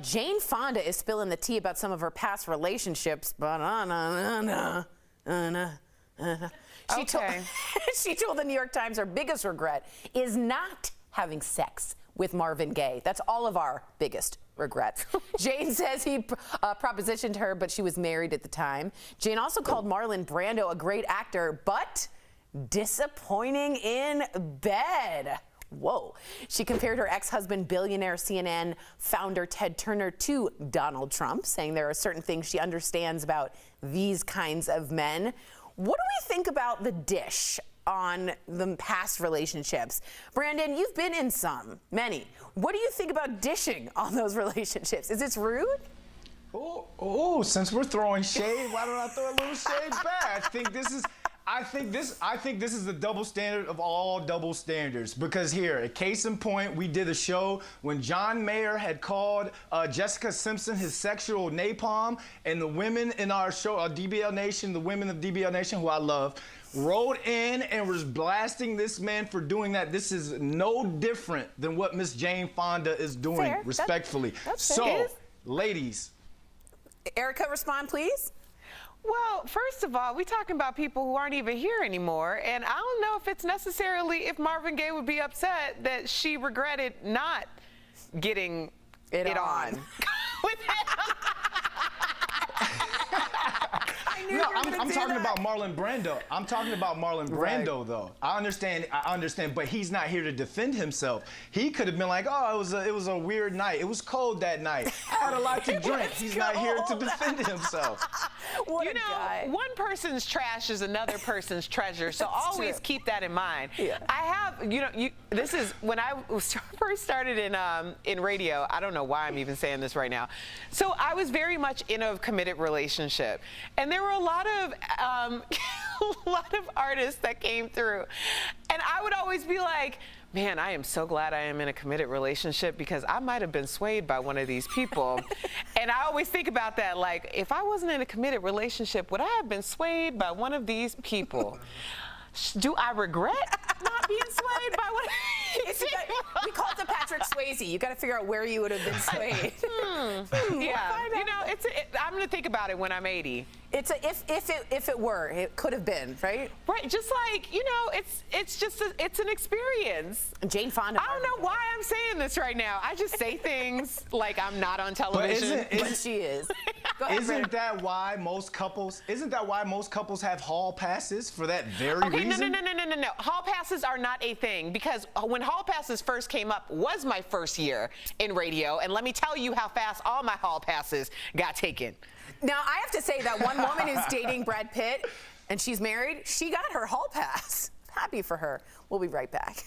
Jane Fonda is spilling the tea about some of her past relationships, but she told the New York Times her biggest regret is not having sex with Marvin Gaye. That's all of our biggest regrets. Jane says he propositioned her, but she was married at the time. Jane also called Marlon Brando a great actor, but disappointing in bed. Whoa. She compared her ex-husband, billionaire CNN founder Ted Turner, to Donald Trump, saying there are certain things she understands about these kinds of men. What do we think about the dish on the past relationships? Brandon, you've been in many. What do you think about dishing on those relationships? Is this rude? Oh, since we're throwing shade, why don't I throw a little shade back? I think this is the double standard of all double standards, because here, a case in point, we did a show when John Mayer had called Jessica Simpson his sexual napalm, and the women in our show, DBL Nation, the women of DBL Nation, who I love, wrote in and was blasting this man for doing that. This is no different than what Miss Jane Fonda is doing, fair. Respectfully. That's so, ladies. Erica, respond, please. Well, first of all, we're talking about people who aren't even here anymore, and I don't know if it's necessarily if Marvin Gaye would be upset that she regretted not getting it on. With him. No, I'm talking about Marlon Brando. I'm talking about Marlon Brando, though. I understand, but he's not here to defend himself. He could have been like, oh, it was a weird night. It was cold that night. I had a lot to drink. He's not here to defend himself. What a guy. One person's trash is another person's treasure, so always keep that in mind. Yeah. I have, this is when I first started in radio. I don't know why I'm even saying this right now. So I was very much in a committed relationship, and there were a lot of artists that came through, and I would always be like, man, I am so glad I am in a committed relationship, because I might have been swayed by one of these people. And I always think about that, like, if I wasn't in a committed relationship, would I have been swayed by one of these people? Do I regret not being swayed by one of these people? We call it the Patrick Swayze. You got to figure out where you would have been swayed. Yeah, I'm going to think about it when I'm 80. It's a if it were, it could have been, right? Right, just like, it's an experience. Jane Fonda. I don't know why I'm saying this right now. I just say things like I'm not on television. But she is. Go ahead, isn't that why most couples have hall passes for that very reason? No. Hall passes are not a thing, because when hall passes first came up was my first year in radio, and let me tell you how fast all my hall passes got taken. Now, I have to say that one woman who's dating Brad Pitt and she's married, she got her hall pass. Happy for her. We'll be right back.